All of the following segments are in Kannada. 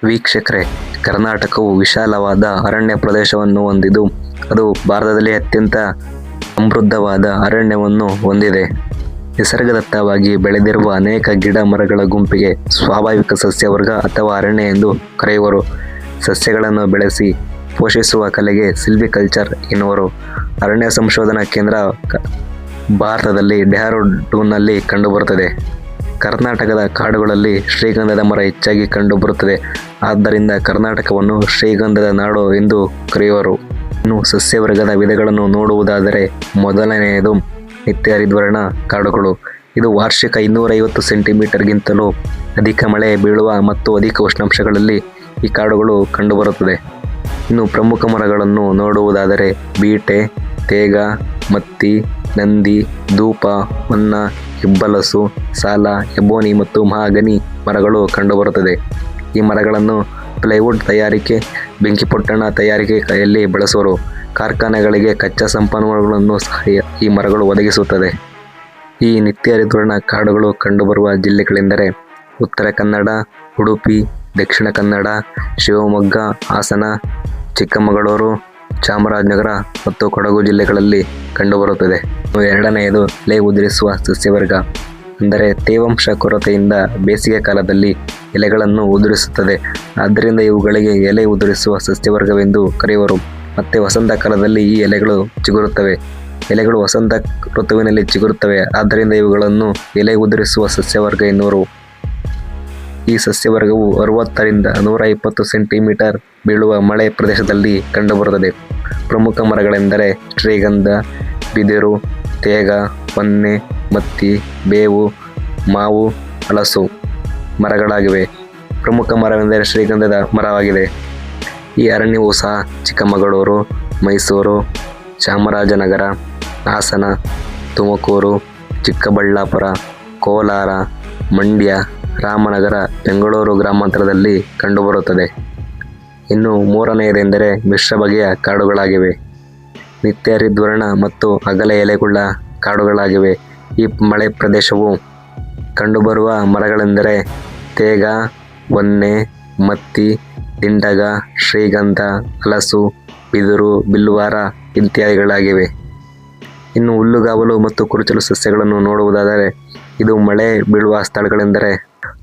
ವೀಕ್ಷಕರೇ, ಕರ್ನಾಟಕವು ವಿಶಾಲವಾದ ಅರಣ್ಯ ಪ್ರದೇಶವನ್ನು ಹೊಂದಿದ್ದು, ಅದು ಭಾರತದಲ್ಲಿ ಅತ್ಯಂತ ಸಮೃದ್ಧವಾದ ಅರಣ್ಯವನ್ನು ಹೊಂದಿದೆ. ನಿಸರ್ಗದತ್ತವಾಗಿ ಬೆಳೆದಿರುವ ಅನೇಕ ಗಿಡ ಮರಗಳ ಗುಂಪಿಗೆ ಸ್ವಾಭಾವಿಕ ಸಸ್ಯವರ್ಗ ಅಥವಾ ಅರಣ್ಯ ಎಂದು ಕರೆಯುವರು. ಸಸ್ಯಗಳನ್ನು ಬೆಳೆಸಿ ಪೋಷಿಸುವ ಕಲೆಗೆ ಸಿಲ್ವಿಕಲ್ಚರ್ ಎನ್ನುವರು. ಅರಣ್ಯ ಸಂಶೋಧನಾ ಕೇಂದ್ರ ಭಾರತದಲ್ಲಿ ಡೆಹ್ರಾಡೂನ್ನಲ್ಲಿ ಕಂಡುಬರುತ್ತದೆ. ಕರ್ನಾಟಕದ ಕಾಡುಗಳಲ್ಲಿ ಶ್ರೀಗಂಧದ ಮರ ಹೆಚ್ಚಾಗಿ ಕಂಡುಬರುತ್ತದೆ. ಆದ್ದರಿಂದ ಕರ್ನಾಟಕವನ್ನು ಶ್ರೀಗಂಧದ ನಾಡು ಎಂದು ಕರೆಯುವರು. ಇನ್ನು ಸಸ್ಯವರ್ಗದ ವಿಧಗಳನ್ನು ನೋಡುವುದಾದರೆ, ಮೊದಲನೆಯದು ನಿತ್ಯ ಹರಿದ್ವರ್ಣ ಕಾಡುಗಳು. ಇದು ವಾರ್ಷಿಕ 250 ಸೆಂಟಿಮೀಟರ್ಗಿಂತಲೂ ಅಧಿಕ ಮಳೆ ಬೀಳುವ ಮತ್ತು ಅಧಿಕ ಉಷ್ಣಾಂಶಗಳಲ್ಲಿ ಈ ಕಾಡುಗಳು ಕಂಡುಬರುತ್ತದೆ. ಇನ್ನು ಪ್ರಮುಖ ಮರಗಳನ್ನು ನೋಡುವುದಾದರೆ, ಬೀಟೆ, ತೇಗ, ಮತ್ತಿ, ನಂದಿ, ಧೂಪ, ಹೊನ್ನ, ಹೆಬ್ಬಲಸು, ಸಾಲ, ಎಬೋನಿ ಮತ್ತು ಮಹಾಗನಿ ಮರಗಳು ಕಂಡುಬರುತ್ತದೆ. ಈ ಮರಗಳನ್ನು ಪ್ಲೈವುಡ್ ತಯಾರಿಕೆ, ಬೆಂಕಿಪೊಟ್ಟಣ ತಯಾರಿಕೆಯಲ್ಲಿ ಬಳಸುವರು. ಕಾರ್ಖಾನೆಗಳಿಗೆ ಕಚ್ಚಾ ಸಂಪನ್ಮೂಲಗಳನ್ನು ಸಹ ಈ ಮರಗಳು ಒದಗಿಸುತ್ತದೆ. ಈ ನಿತ್ಯ ಹರಿದ್ವರ್ಣ ಕಾಡುಗಳು ಕಂಡುಬರುವ ಜಿಲ್ಲೆಗಳೆಂದರೆ ಉತ್ತರ ಕನ್ನಡ, ಉಡುಪಿ, ದಕ್ಷಿಣ ಕನ್ನಡ, ಶಿವಮೊಗ್ಗ, ಹಾಸನ, ಚಿಕ್ಕಮಗಳೂರು, ಚಾಮರಾಜನಗರ ಮತ್ತು ಕೊಡಗು ಜಿಲ್ಲೆಗಳಲ್ಲಿ ಕಂಡುಬರುತ್ತದೆ. ಎರಡನೆಯದು ಎಲೆ ಉದುರಿಸುವ ಸಸ್ಯವರ್ಗ. ಅಂದರೆ ತೇವಾಂಶ ಕೊರತೆಯಿಂದ ಬೇಸಿಗೆ ಕಾಲದಲ್ಲಿ ಎಲೆಗಳನ್ನು ಉದುರಿಸುತ್ತದೆ. ಆದ್ದರಿಂದ ಇವುಗಳಿಗೆ ಎಲೆ ಉದುರಿಸುವ ಸಸ್ಯವರ್ಗವೆಂದು ಕರೆಯುವರು. ಮತ್ತು ವಸಂತ ಕಾಲದಲ್ಲಿ ಈ ಎಲೆಗಳು ಚಿಗುರುತ್ತವೆ. ಎಲೆಗಳು ವಸಂತ ಋತುವಿನಲ್ಲಿ ಚಿಗುರುತ್ತವೆ. ಆದ್ದರಿಂದ ಇವುಗಳನ್ನು ಎಲೆ ಉದುರಿಸುವ ಸಸ್ಯವರ್ಗ ಎನ್ನುವರು. ಈ ಸಸ್ಯವರ್ಗವು 60 ರಿಂದ 120 ಸೆಂಟಿಮೀಟರ್ ಬೀಳುವ ಮಳೆ ಪ್ರದೇಶದಲ್ಲಿ ಕಂಡುಬರುತ್ತದೆ. ಪ್ರಮುಖ ಮರಗಳೆಂದರೆ ಶ್ರೀಗಂಧ, ಬಿದಿರು, ತೇಗ, ಹೊನ್ನೆ, ಮತ್ತಿ, ಬೇವು, ಮಾವು, ಹಲಸು ಮರಗಳಾಗಿವೆ. ಪ್ರಮುಖ ಮರವೆಂದರೆ ಶ್ರೀಗಂಧದ ಮರವಾಗಿದೆ. ಈ ಅರಣ್ಯವು ಸಹ ಚಿಕ್ಕಮಗಳೂರು, ಮೈಸೂರು, ಚಾಮರಾಜನಗರ, ಹಾಸನ, ತುಮಕೂರು, ಚಿಕ್ಕಬಳ್ಳಾಪುರ, ಕೋಲಾರ, ಮಂಡ್ಯ, ರಾಮನಗರ, ಬೆಂಗಳೂರು ಗ್ರಾಮಾಂತರದಲ್ಲಿ ಕಂಡುಬರುತ್ತದೆ. ಇನ್ನು ಮೂರನೆಯದೆಂದರೆ ಮಿಶ್ರ ಬಗೆಯ ಕಾಡುಗಳಾಗಿವೆ. ನಿತ್ಯ ಹರಿದ್ವರ್ಣ ಮತ್ತು ಅಗಲ ಎಲೆಗುಳ್ಳ ಕಾಡುಗಳಾಗಿವೆ. ಈ ಮಳೆ ಪ್ರದೇಶವು ಕಂಡುಬರುವ ಮರಗಳೆಂದರೆ ತೇಗ, ಹೊನ್ನೆ, ಮತ್ತಿ, ದಿಂಡಗ, ಶ್ರೀಗಂಧ, ಹಲಸು, ಬಿದಿರು, ಬಿಲ್ಲುವಾರ ಇತ್ಯಾದಿಗಳಾಗಿವೆ. ಇನ್ನು ಹುಲ್ಲುಗಾವಲು ಮತ್ತು ಕುರುಚಲು ಸಸ್ಯಗಳನ್ನು ನೋಡುವುದಾದರೆ, ಇದು ಮಳೆ ಬೀಳುವ ಸ್ಥಳಗಳೆಂದರೆ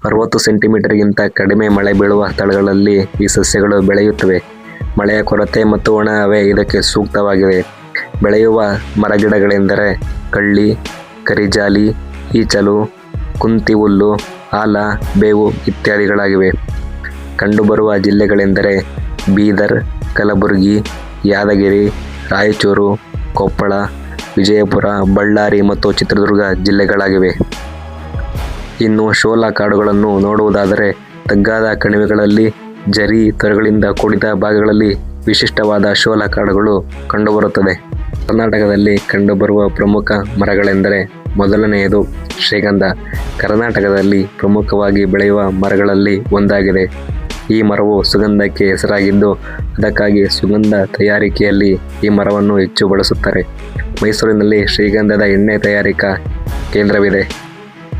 60 ಸೆಂಟಿಮೀಟರ್ಗಿಂತ ಕಡಿಮೆ ಮಳೆ ಬೀಳುವ ಸ್ಥಳಗಳಲ್ಲಿ ಈ ಸಸ್ಯಗಳು ಬೆಳೆಯುತ್ತವೆ. ಮಳೆಯ ಕೊರತೆ ಮತ್ತು ಒಣ ಹವೆ ಇದಕ್ಕೆ ಸೂಕ್ತವಾಗಿವೆ. ಬೆಳೆಯುವ ಮರಗಿಡಗಳೆಂದರೆ ಕಳ್ಳಿ, ಕರಿಜಾಲಿ, ಈಚಲು, ಕುಂತಿ ಹುಲ್ಲು, ಆಲ, ಬೇವು ಇತ್ಯಾದಿಗಳಾಗಿವೆ. ಕಂಡುಬರುವ ಜಿಲ್ಲೆಗಳೆಂದರೆ ಬೀದರ್, ಕಲಬುರಗಿ, ಯಾದಗಿರಿ, ರಾಯಚೂರು, ಕೊಪ್ಪಳ, ವಿಜಯಪುರ, ಬಳ್ಳಾರಿ ಮತ್ತು ಚಿತ್ರದುರ್ಗ ಜಿಲ್ಲೆಗಳಾಗಿವೆ. ಇನ್ನು ಶೋಲ ಕಾಡುಗಳನ್ನು ನೋಡುವುದಾದರೆ, ತಗ್ಗಾದ ಕಣಿವೆಗಳಲ್ಲಿ ಜರಿ ತೊರೆಗಳಿಂದ ಕೂಡಿದ ಭಾಗಗಳಲ್ಲಿ ವಿಶಿಷ್ಟವಾದ ಶೋಲ ಕಾಡುಗಳು ಕಂಡುಬರುತ್ತದೆ. ಕರ್ನಾಟಕದಲ್ಲಿ ಕಂಡುಬರುವ ಪ್ರಮುಖ ಮರಗಳೆಂದರೆ, ಮೊದಲನೆಯದು ಶ್ರೀಗಂಧ. ಕರ್ನಾಟಕದಲ್ಲಿ ಪ್ರಮುಖವಾಗಿ ಬೆಳೆಯುವ ಮರಗಳಲ್ಲಿ ಒಂದಾಗಿದೆ. ಈ ಮರವು ಸುಗಂಧಕ್ಕೆ ಹೆಸರಾಗಿದ್ದು, ಅದಕ್ಕಾಗಿ ಸುಗಂಧ ತಯಾರಿಕೆಯಲ್ಲಿ ಈ ಮರವನ್ನು ಹೆಚ್ಚು ಬಳಸುತ್ತಾರೆ. ಮೈಸೂರಿನಲ್ಲಿ ಶ್ರೀಗಂಧದ ಎಣ್ಣೆ ತಯಾರಿಕಾ ಕೇಂದ್ರವಿದೆ.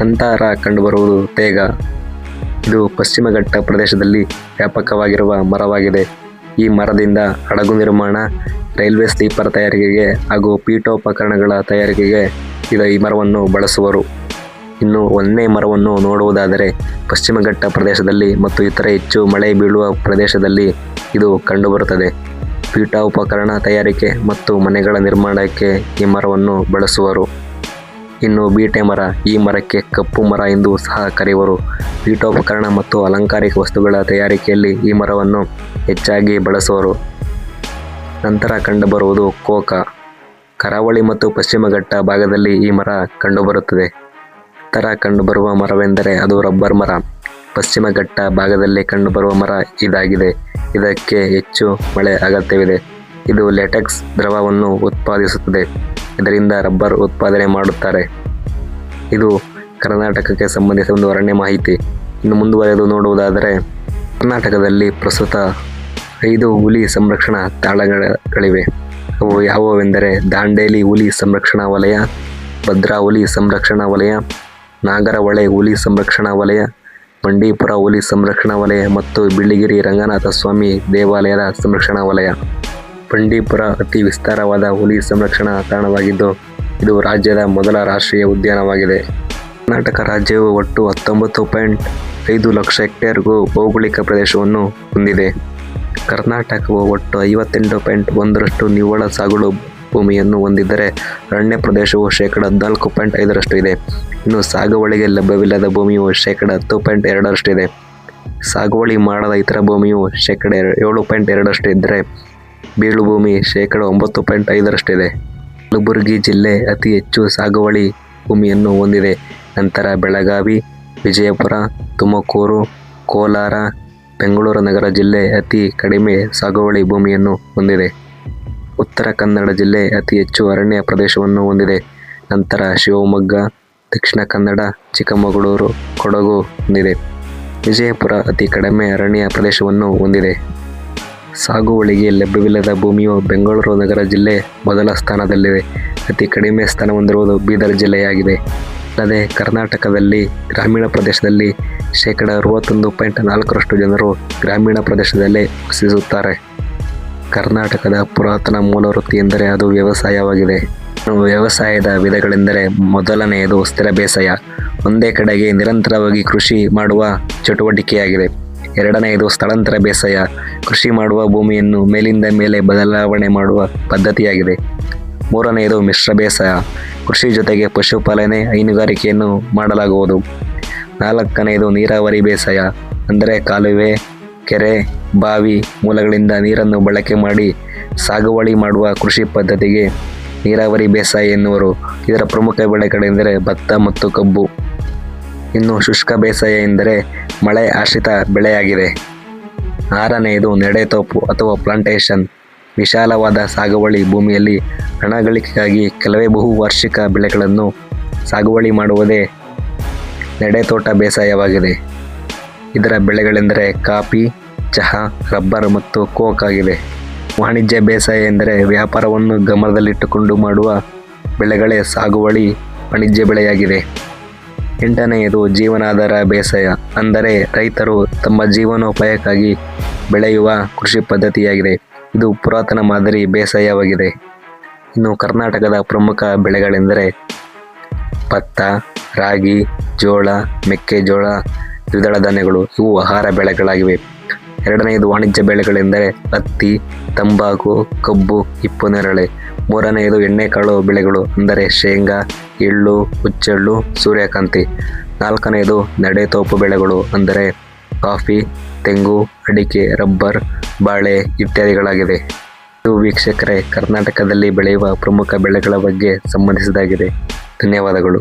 ನಂತರ ಕಂಡುಬರುವುದು ತೇಗ. ಇದು ಪಶ್ಚಿಮ ಘಟ್ಟ ಪ್ರದೇಶದಲ್ಲಿ ವ್ಯಾಪಕವಾಗಿರುವ ಮರವಾಗಿದೆ. ಈ ಮರದಿಂದ ಹಡಗು ನಿರ್ಮಾಣ, ರೈಲ್ವೆ ಸ್ಲೀಪರ್ ತಯಾರಿಕೆಗೆ ಹಾಗೂ ಪೀಠೋಪಕರಣಗಳ ತಯಾರಿಕೆಗೆ ಈ ಮರವನ್ನು ಬಳಸುವರು. ಇನ್ನು ಹೊನ್ನೆ ಮರವನ್ನು ನೋಡುವುದಾದರೆ, ಪಶ್ಚಿಮ ಘಟ್ಟ ಪ್ರದೇಶದಲ್ಲಿ ಮತ್ತು ಇತರೆ ಹೆಚ್ಚು ಮಳೆ ಬೀಳುವ ಪ್ರದೇಶದಲ್ಲಿ ಇದು ಕಂಡುಬರುತ್ತದೆ. ಪೀಠೋಪಕರಣ ತಯಾರಿಕೆ ಮತ್ತು ಮನೆಗಳ ನಿರ್ಮಾಣಕ್ಕೆ ಈ ಮರವನ್ನು ಬಳಸುವರು. ಇನ್ನು ಬೀಟೆ ಮರ. ಈ ಮರಕ್ಕೆ ಕಪ್ಪು ಮರ ಎಂದು ಸಹ ಕರೆಯುವರು. ಪೀಠೋಪಕರಣ ಮತ್ತು ಅಲಂಕಾರಿಕ ವಸ್ತುಗಳ ತಯಾರಿಕೆಯಲ್ಲಿ ಈ ಮರವನ್ನು ಹೆಚ್ಚಾಗಿ ಬಳಸುವರು. ನಂತರ ಕಂಡುಬರುವುದು ಕೋಕ. ಕರಾವಳಿ ಮತ್ತು ಪಶ್ಚಿಮ ಘಟ್ಟ ಭಾಗದಲ್ಲಿ ಈ ಮರ ಕಂಡುಬರುತ್ತದೆ. ನಂತರ ಕಂಡುಬರುವ ಮರವೆಂದರೆ ಅದು ರಬ್ಬರ್ ಮರ. ಪಶ್ಚಿಮ ಘಟ್ಟ ಭಾಗದಲ್ಲಿ ಕಂಡುಬರುವ ಮರ ಇದಾಗಿದೆ. ಇದಕ್ಕೆ ಹೆಚ್ಚು ಮಳೆ ಅಗತ್ಯವಿದೆ. ಇದು ಲ್ಯಾಟೆಕ್ಸ್ ದ್ರವವನ್ನು ಉತ್ಪಾದಿಸುತ್ತದೆ. ಇದರಿಂದ ರಬ್ಬರ್ ಉತ್ಪಾದನೆ ಮಾಡುತ್ತಾರೆ. ಇದು ಕರ್ನಾಟಕಕ್ಕೆ ಸಂಬಂಧಿಸಿದ ಒಂದು ಅರಣ್ಯ ಮಾಹಿತಿ. ಇನ್ನು ಮುಂದುವರೆದು ನೋಡುವುದಾದರೆ, ಕರ್ನಾಟಕದಲ್ಲಿ ಪ್ರಸ್ತುತ 5 ಹುಲಿ ಸಂರಕ್ಷಣಾ ತಾಣಗಳಿವೆ. ಅವು ಯಾವುವೆಂದರೆ ದಾಂಡೇಲಿ ಹುಲಿ ಸಂರಕ್ಷಣಾ ವಲಯ, ಭದ್ರಾ ಹುಲಿ ಸಂರಕ್ಷಣಾ ವಲಯ, ನಾಗರಹೊಳೆ ಹುಲಿ ಸಂರಕ್ಷಣಾ ವಲಯ, ಬಂಡೀಪುರ ಹುಲಿ ಸಂರಕ್ಷಣಾ ವಲಯ ಮತ್ತು ಬಿಳಿಗಿರಿ ರಂಗನಾಥ ಸ್ವಾಮಿ ದೇವಾಲಯದ ಸಂರಕ್ಷಣಾ ವಲಯ. ಬಂಡೀಪುರ ಅತಿ ವಿಸ್ತಾರವಾದ ಹುಲಿ ಸಂರಕ್ಷಣಾ ತಾಣವಾಗಿದ್ದು ಇದು ರಾಜ್ಯದ ಮೊದಲ ರಾಷ್ಟ್ರೀಯ ಉದ್ಯಾನವಾಗಿದೆ. ಕರ್ನಾಟಕ ರಾಜ್ಯವು ಒಟ್ಟು 19.5 ಲಕ್ಷ ಹೆಕ್ಟೇರ್ಗೂ ಭೌಗೋಳಿಕ ಪ್ರದೇಶವನ್ನು ಹೊಂದಿದೆ. ಕರ್ನಾಟಕವು ಒಟ್ಟು 58.1% ನಿವ್ವಳ ಸಾಗುವಳಿ ಭೂಮಿಯನ್ನು ಹೊಂದಿದ್ದರೆ ಅರಣ್ಯ ಪ್ರದೇಶವು 14.5% ಇದೆ. ಇನ್ನು ಸಾಗುವಳಿಗೆ ಲಭ್ಯವಿಲ್ಲದ ಭೂಮಿಯು 10.2% ಇದೆ. ಸಾಗುವಳಿ ಮಾಡದ ಇತರ ಭೂಮಿಯು 7.2% ಇದ್ದರೆ ಬೀಳು ಭೂಮಿ 9.5% ಇದೆ. ಕಲಬುರಗಿ ಜಿಲ್ಲೆ ಅತಿ ಹೆಚ್ಚು ಸಾಗುವಳಿ ಭೂಮಿಯನ್ನು ಹೊಂದಿದೆ. ನಂತರ ಬೆಳಗಾವಿ, ವಿಜಯಪುರ, ತುಮಕೂರು, ಕೋಲಾರ, ಬೆಂಗಳೂರು ನಗರ ಜಿಲ್ಲೆ ಅತಿ ಕಡಿಮೆ ಸಾಗುವಳಿ ಭೂಮಿಯನ್ನು ಹೊಂದಿದೆ. ಉತ್ತರ ಕನ್ನಡ ಜಿಲ್ಲೆ ಅತಿ ಹೆಚ್ಚು ಅರಣ್ಯ ಪ್ರದೇಶವನ್ನು ಹೊಂದಿದೆ. ನಂತರ ಶಿವಮೊಗ್ಗ, ದಕ್ಷಿಣ ಕನ್ನಡ, ಚಿಕ್ಕಮಗಳೂರು, ಕೊಡಗು ಹೊಂದಿದೆ. ವಿಜಯಪುರ ಅತಿ ಕಡಿಮೆ ಅರಣ್ಯ ಪ್ರದೇಶವನ್ನು ಹೊಂದಿದೆ. ಸಾಗುವಳಿಗೆ ಲಭ್ಯವಿಲ್ಲದ ಭೂಮಿಯು ಬೆಂಗಳೂರು ನಗರ ಜಿಲ್ಲೆ ಮೊದಲ ಸ್ಥಾನದಲ್ಲಿದೆ. ಅತಿ ಕಡಿಮೆ ಸ್ಥಾನ ಹೊಂದಿರುವುದು ಬೀದರ್ ಜಿಲ್ಲೆಯಾಗಿದೆ. ಅಲ್ಲದೆ ಕರ್ನಾಟಕದಲ್ಲಿ ಗ್ರಾಮೀಣ ಪ್ರದೇಶದಲ್ಲಿ 61.4% ಜನರು ಗ್ರಾಮೀಣ ಪ್ರದೇಶದಲ್ಲೇ ವಾಸಿಸುತ್ತಾರೆ. ಕರ್ನಾಟಕದ ಪುರಾತನ ಮೂಲ ವೃತ್ತಿ ಎಂದರೆ ಅದು ವ್ಯವಸಾಯವಾಗಿದೆ. ವ್ಯವಸಾಯದ ವಿಧಗಳೆಂದರೆ ಮೊದಲನೆಯದು ಸ್ಥಿರ ಬೇಸಾಯ, ಒಂದೇ ಕಡೆಗೆ ನಿರಂತರವಾಗಿ ಕೃಷಿ ಮಾಡುವ ಚಟುವಟಿಕೆಯಾಗಿದೆ. ಎರಡನೆಯದು ಸ್ಥಳಾಂತರ ಬೇಸಾಯ, ಕೃಷಿ ಮಾಡುವ ಭೂಮಿಯನ್ನು ಮೇಲಿಂದ ಮೇಲೆ ಬದಲಾವಣೆ ಮಾಡುವ ಪದ್ಧತಿಯಾಗಿದೆ. ಮೂರನೆಯದು ಮಿಶ್ರ ಬೇಸಾಯ, ಕೃಷಿ ಜೊತೆಗೆ ಪಶುಪಾಲನೆ, ಹೈನುಗಾರಿಕೆಯನ್ನು ಮಾಡಲಾಗುವುದು. ನಾಲ್ಕನೆಯದು ನೀರಾವರಿ ಬೇಸಾಯ, ಅಂದರೆ ಕಾಲುವೆ, ಕೆರೆ, ಬಾವಿ ಮೂಲಗಳಿಂದ ನೀರನ್ನು ಬಳಕೆ ಮಾಡಿ ಸಾಗುವಳಿ ಮಾಡುವ ಕೃಷಿ ಪದ್ಧತಿಗೆ ನೀರಾವರಿ ಬೇಸಾಯ ಎನ್ನುವರು. ಇದರ ಪ್ರಮುಖ ಬೆಳೆಗಳೆಂದರೆ ಭತ್ತ ಮತ್ತು ಕಬ್ಬು. ಇನ್ನು ಶುಷ್ಕ ಬೇಸಾಯ ಎಂದರೆ ಮಳೆ ಆಶ್ರಿತ ಬೆಳೆಯಾಗಿದೆ. ಆರನೆಯದು ನೆಡೆತೋಪು ಅಥವಾ ಪ್ಲಾಂಟೇಶನ್, ವಿಶಾಲವಾದ ಸಾಗುವಳಿ ಭೂಮಿಯಲ್ಲಿ ಹಣ ಗಳಿಕೆಗಾಗಿ ಕೆಲವೇ ಬಹುವಾರ್ಷಿಕ ಬೆಳೆಗಳನ್ನು ಸಾಗುವಳಿ ಮಾಡುವುದೇ ನೆಡೆತೋಟ ಬೇಸಾಯವಾಗಿದೆ. ಇದರ ಬೆಳೆಗಳೆಂದರೆ ಕಾಫಿ, ಚಹಾ, ರಬ್ಬರ್ ಮತ್ತು ಕೋಕ್ ಆಗಿದೆ. ವಾಣಿಜ್ಯ ಬೇಸಾಯ ಎಂದರೆ ವ್ಯಾಪಾರವನ್ನು ಗಮನದಲ್ಲಿಟ್ಟುಕೊಂಡು ಮಾಡುವ ಬೆಳೆಗಳೇ ಸಾಗುವಳಿ ವಾಣಿಜ್ಯ ಬೆಳೆಯಾಗಿದೆ. ಎಂಟನೆಯದು ಜೀವನಾಧಾರ ಬೇಸಾಯ, ಅಂದರೆ ರೈತರು ತಮ್ಮ ಜೀವನೋಪಾಯಕ್ಕಾಗಿ ಬೆಳೆಯುವ ಕೃಷಿ ಪದ್ಧತಿಯಾಗಿದೆ. ಇದು ಪುರಾತನ ಮಾದರಿ ಬೇಸಾಯವಾಗಿದೆ. ಇನ್ನು ಕರ್ನಾಟಕದ ಪ್ರಮುಖ ಬೆಳೆಗಳೆಂದರೆ ಭತ್ತ, ರಾಗಿ, ಜೋಳ, ಮೆಕ್ಕೆಜೋಳ, ದ್ವಿದಳ ಧಾನ್ಯಗಳು ಇವು ಆಹಾರ ಬೆಳೆಗಳಾಗಿವೆ. ಎರಡನೆಯದು ವಾಣಿಜ್ಯ ಬೆಳೆಗಳೆಂದರೆ ಹತ್ತಿ, ತಂಬಾಕು, ಕಬ್ಬು, ಹಿಪ್ಪುನೇರಳೆ. ಮೂರನೆಯದು ಎಣ್ಣೆಕಾಳು ಬೆಳೆಗಳು, ಅಂದರೆ ಶೇಂಗಾ, ಎಳ್ಳು, ಹುಚ್ಚೆಳ್ಳು, ಸೂರ್ಯಕಾಂತಿ. ನಾಲ್ಕನೆಯದು ನೆಡೆತೋಪು ಬೆಳೆಗಳು, ಅಂದರೆ ಕಾಫಿ, ತೆಂಗು, ಅಡಿಕೆ, ರಬ್ಬರ್, ಬಾಳೆ ಇತ್ಯಾದಿಗಳಾಗಿದೆ. ಇದು ವೀಕ್ಷಕರೇ ಕರ್ನಾಟಕದಲ್ಲಿ ಬೆಳೆಯುವ ಪ್ರಮುಖ ಬೆಳೆಗಳ ಬಗ್ಗೆ ಸಂಬಂಧಿಸಿದಾಗಿದೆ. ಧನ್ಯವಾದಗಳು.